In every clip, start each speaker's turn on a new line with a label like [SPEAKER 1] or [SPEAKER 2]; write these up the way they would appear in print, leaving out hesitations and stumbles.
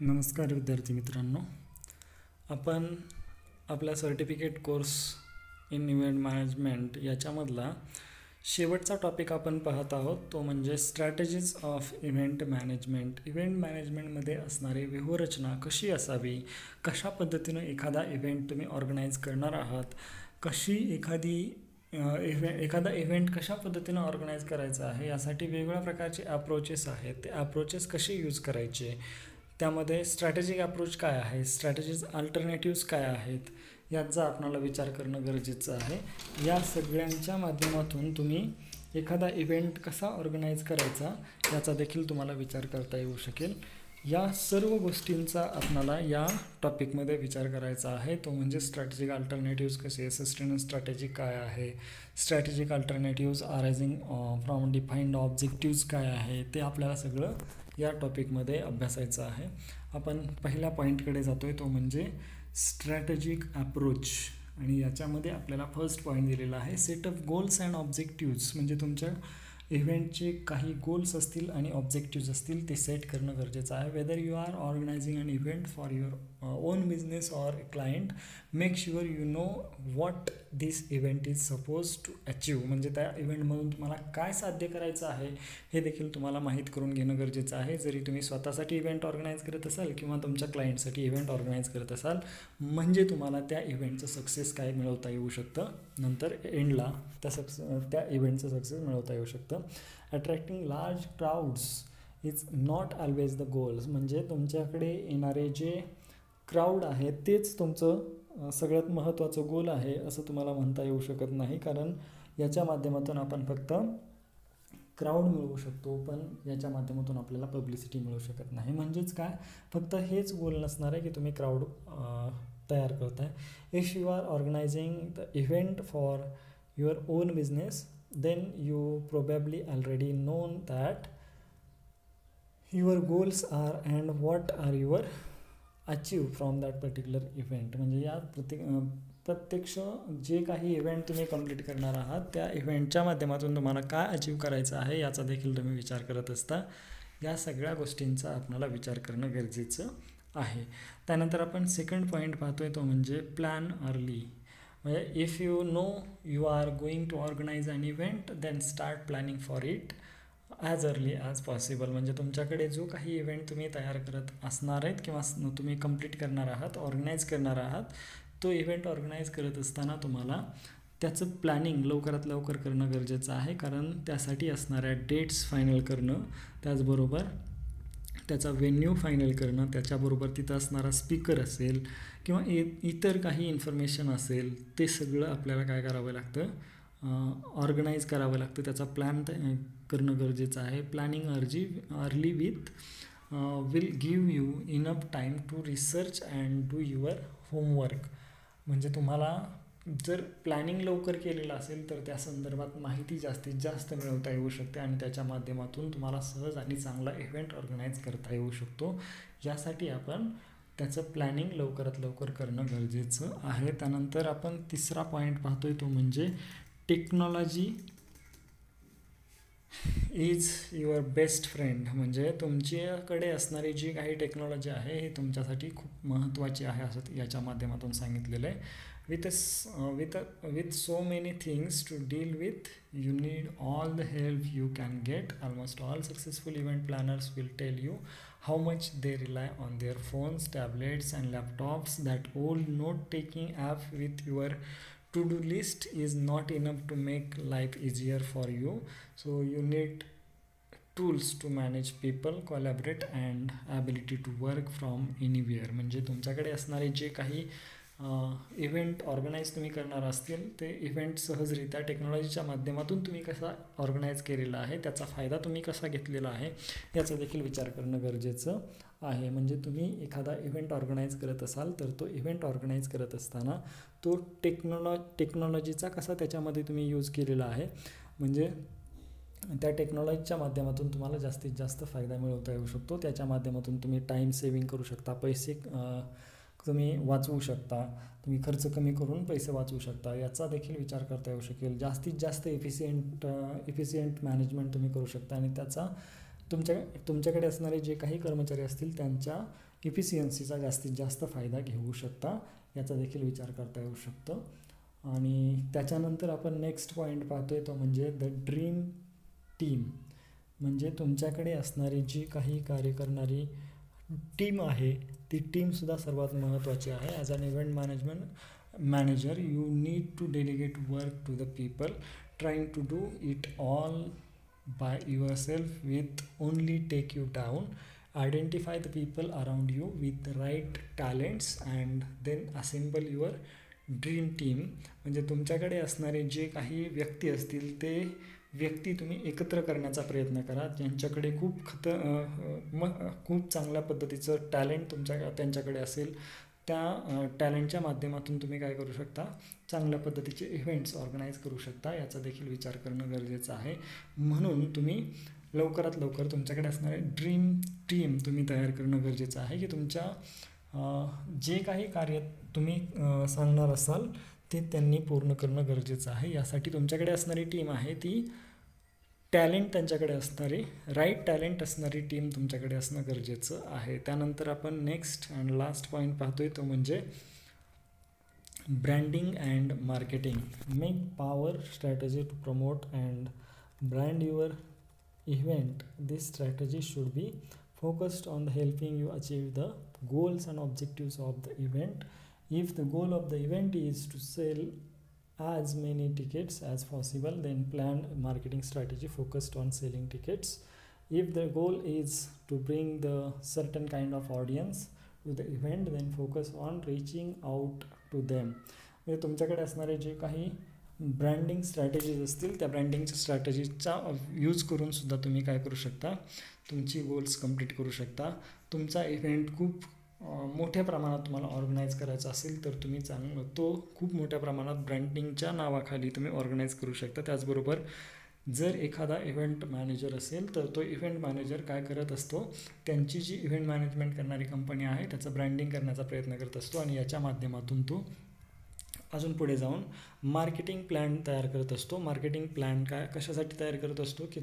[SPEAKER 1] नमस्कार विद्यार्थी मित्रांनो, आपण आपल्या certificate course in event management याच्यामधला शेवटचा टॉपिक आपण पाहत आहोत. तो म्हणजे strategies of event management. Event मॅनेजमेंटमध्ये असणारी व्यूहरचना कशी असावी, कशा पद्धतीनं एखादा इव्हेंट तुम्ही ऑर्गनाईज करणार आहात, कशी एखादा इव्हेंट कशा पद्धतीनं ऑर्गनाईज करायचा आहे, यासाठी वेगवेगळ्या प्रकारचे अप्रोचेस आहेत. ते अप्रोचेस कसे यूज करायचे, त्यामध्ये स्ट्रॅटेजिक अप्रोच काय आहे, स्ट्रॅटेजीज अल्टरनेटिव्स काय आहेत, याचा आपणाला विचार करणं गरजेचं आहे. या सगळ्यांच्या माध्यमातून तुम्ही एखादा इव्हेंट कसा ऑर्गनाईज करायचा याचा देखील तुम्हाला विचार करता येऊ शकेल. या सर्व गोष्टींचा आपणाला या टॉपिकमध्ये विचार करायचा आहे. तो म्हणजे स्ट्रॅटेजिक अल्टरनेटिव्स कसे, सस्टेन स्ट्रॅटेजी काय आहे, strategic alternatives arising from defined objectives काय आहे, ते आपल्याला सगळं या टॉपिकमध्ये अभ्यासायचं आहे. आपण पहिल्या पॉईंटकडे जातो आहे, तो म्हणजे स्ट्रॅटेजिक अप्रोच. आणि याच्यामध्ये आपल्याला फर्स्ट पॉईंट दिलेला आहे, set up goals and objectives. म्हणजे तुमच्या इव्हेंटचे काही गोल्स असतील आणि ऑब्जेक्टिव्स असतील, ते सेट करणं गरजेचं आहे. Whether you are organising an event for your own business or client, make sure you know what this event is suppose to achieve. म्हणजे त्या इव्हेंटमधून तुम्हाला काय साध्य करायचं आहे हे देखील तुम्हाला माहीत करून घेणं गरजेचं आहे. जरी तुम्ही स्वतःसाठी इव्हेंट ऑर्गनाईज करत असाल किंवा तुमच्या क्लायंटसाठी इव्हेंट ऑर्गनाईज करत असाल, म्हणजे तुम्हाला त्या इव्हेंटचं सक्सेस काय मिळवता येऊ शकतं, नंतर एंडला त्या इव्हेंटचं सक्सेस मिळवता येऊ शकतं. Attracting large crowds is not always the goals. म्हणजे तुमच्याकडे येणारे जे क्राऊड आहे तेच तुमचं सगळ्यात महत्त्वाचं गोल आहे असं तुम्हाला म्हणता येऊ शकत नाही. कारण याच्या माध्यमातून आपण फक्त क्राऊड मिळवू शकतो, पण याच्या माध्यमातून आपल्याला पब्लिसिटी मिळू शकत नाही. म्हणजेच काय, फक्त हेच गोल नसणार आहे की तुम्ही क्राऊड तयार करताय. If you are organising the event for your own business, then you probably already known that your goals are and what are your achieve from that particular event. म्हणजे या प्रत्यक्ष जे काही इव्हेंट तुम्ही कंप्लीट करणार आहात, त्या इव्हेंटच्या माध्यमातून तुम्हाला काय अचीव करायचं आहे याचा देखील तुम्ही विचार करत असता. या सगळ्या गोष्टींचा आपल्याला विचार करणं गरजेचं आहे. त्यानंतर आपण सेकंड पॉईंट पाहतोय, तो म्हणजे प्लॅन अर्ली. म्हणजे if you know you are going to organise an event, then start planning for it as early as possible. म्हणजे तुमच्याकडे जो काही इव्हेंट तुम्ही तयार करत असणार आहेत किंवा तुम्ही कंप्लीट करणार आहात, ऑर्गनाईज करणार आहात, तो इव्हेंट ऑर्गनाईज करत असताना तुम्हाला त्याचं प्लॅनिंग लवकरात लवकर करणं गरजेचं आहे. कारण त्यासाठी असणाऱ्या डेट्स फायनल करणं, त्याचबरोबर त्याचा व्हेन्यू फायनल करणं, त्याच्याबरोबर तिथं असणारा स्पीकर असेल किंवा इतर काही इन्फॉर्मेशन असेल, ते सगळं आपल्याला काय करावं लागतं, ऑर्गनाईज करावं लागतं. त्याचा प्लॅन करणं गरजेचं आहे. Planning early will give you enough time to research and do your homework. म्हणजे तुम्हाला जर प्लॅनिंग लवकर केलेलं असेल तर त्या संदर्भात माहिती जास्तीत जास्त मिळवता येऊ शकते आणि त्याच्या माध्यमातून तुम्हाला सहज आणि चांगला इव्हेंट ऑर्गनाईज करता येऊ शकतो. यासाठी आपण त्याचं प्लॅनिंग लवकरात लवकर करणं गरजेचं आहे. त्यानंतर आपण तिसरा पॉईंट पाहतोय, तो म्हणजे technology is your best friend. म्हणजे तुमच्याकडे असणारी जी काही टेक्नॉलॉजी आहे ही तुमच्यासाठी खूप महत्त्वाची आहे असं याच्या माध्यमातून सांगितलेलं आहे. With so many things to deal with, you need all the help you can get. Almost all successful event planners will tell you how much they rely on their phones, tablets and laptops. That old note-taking app with your to-do list is not enough to make life easier for you. So you need tools to manage people, collaborate and ability to work from anywhere. म्हणजे तुमच्याकडे असणारे जे काही event organise तुम्ही करणार असतील, ते event सहजरित्या टेक्नॉलॉजीच्या माध्यमातून तुम्ही कसा ऑर्गनाईज केलेला आहे, त्याचा फायदा तुम्ही कसा घेतलेला आहे याचा देखील विचार करणं गरजेचं आहे. म्हणजे तुम्ही एखादा इव्हेंट ऑर्गनाईज करत असाल तर तो इव्हेंट ऑर्गनाईज करत असताना तो टेक्नॉलॉजीचा कसा त्याच्यामध्ये तुम्ही यूज केलेला आहे, म्हणजे त्या टेक्नॉलॉजीच्या माध्यमातून तुम्हाला जास्तीत जास्त फायदा मिळवता येऊ शकतो. त्याच्या माध्यमातून तुम्ही टाईम सेविंग करू शकता, पैसे तुम्ही वाचवू शकता, तुम्ही खर्च कमी करून पैसे वाचवू शकता, याचा देखील विचार करता येऊ शकेल. जास्तीत जास्त इफिशियंट मॅनेजमेंट तुम्ही करू शकता आणि त्याचा तुमच्याकडे असणारे जे काही कर्मचारी असतील त्यांच्या इफिशियन्सीचा जास्तीत जास्त फायदा घेऊ शकता, याचा देखील विचार करता येऊ शकतो. आणि त्याच्यानंतर आपण नेक्स्ट पॉईंट पाहतोय तो म्हणजे द ड्रीम टीम. म्हणजे तुमच्याकडे असणारी जी काही कार्य करणारी टीम आहे ती टीमसुद्धा सर्वात महत्त्वाची आहे. As an event manager you need to delegate work to the people trying to do it all by yourself with only take you down. Identify the people around you with the right talents and then assemble your dream team. म्हणजे तुमच्याकडे असणारे जे काही व्यक्ती असतील ते व्यक्ती तुम्ही एकत्र करण्याचा प्रयत्न करा, ज्यांच्याकडे खूप चांगल्या पद्धतीचं टॅलेंट त्यांच्याकडे असेल. त्या टॅलेंटच्या माध्यमातून तुम्ही काय करू शकता, चांगल्या पद्धतीचे इव्हेंट्स ऑर्गनाईज करू शकता, याचा देखील विचार करणं गरजेचं आहे. म्हणून तुम्ही लवकरात लवकर तुमच्याकडे असणारे ड्रीम टीम तुम्ही तयार करणं गरजेचं आहे, की तुमच्या जे काही कार्य तुम्ही सांगणार असाल ते त्यांनी पूर्ण करणं गरजेचं आहे. यासाठी तुमच्याकडे असणारी टीम आहे ती टॅलेंट त्यांच्याकडे असणारी, राईट टॅलेंट असणारी टीम तुमच्याकडे असणं गरजेचं आहे. त्यानंतर आपण नेक्स्ट अँड लास्ट पॉईंट पाहतोय तो म्हणजे branding and marketing. Make power strategy to promote and brand your event. This strategy should be focused on helping you achieve the goals and objectives of the event. If the goal of the event is to sell as many tickets as possible, then plan marketing strategy focused on selling tickets. If the goal is to bring the certain kind of audience to the event, then focus on reaching out to them. म्हणजे तुमच्याकडे असणारे जे काही branding strategies असतील त्या ब्रँडिंगच्या स्ट्रॅटेजीचा use करून सुद्धा तुम्ही काय करू शकता, तुमची गोल्स कंप्लीट करू शकता. तुमचा इव्हेंट खूप मोठ्या प्रमाणात तुम्हाला ऑर्गनाईज करायचा असेल तर तुम्ही तो खूप मोठ्या प्रमाणात ब्रँडिंगच्या नावाखाली तुम्ही ऑर्गनाईज करू शकता. त्याचबरोबर जर एखादा इव्हेंट मॅनेजर असेल तर तो इव्हेंट मॅनेजर काय करत असतो, त्यांची जी इव्हेंट मॅनेजमेंट करणारी कंपनी आहे त्याचं ब्रँडिंग करण्याचा प्रयत्न करत असतो आणि याच्या माध्यमातून तो अजून पुढे जाऊन मार्केटिंग प्लॅन तयार करत असतो. मार्केटिंग प्लॅन कशासाठी तयार करत असतो, की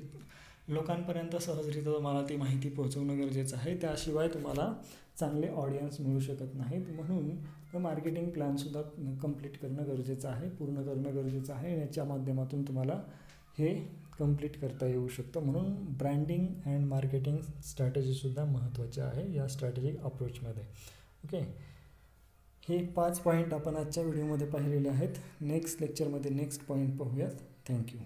[SPEAKER 1] लोकांपर्यंत सहजरित्या तुम्हाला ती माहिती पोहोचवणं गरजेचं आहे, त्याशिवाय तुम्हाला चांगले ऑडियन्स मिळू शकत नाहीत. म्हणून मार्केटिंग प्लॅनसुद्धा कंप्लीट करणं गरजेचं आहे, पूर्ण करणं गरजेचं आहे. याच्या माध्यमातून तुम्हाला हे कंप्लीट करता येऊ शकतं. म्हणून ब्रँडिंग अँड मार्केटिंग स्ट्रॅटेजीसुद्धा महत्त्वाची आहे या स्ट्रॅटेजिक अप्रोचमध्ये. ओके, हे 5 पॉईंट आपण आजच्या व्हिडिओमध्ये पाहिलेले आहेत. नेक्स्ट लेक्चरमध्ये नेक्स्ट पॉईंट पाहूयात. थँक्यू.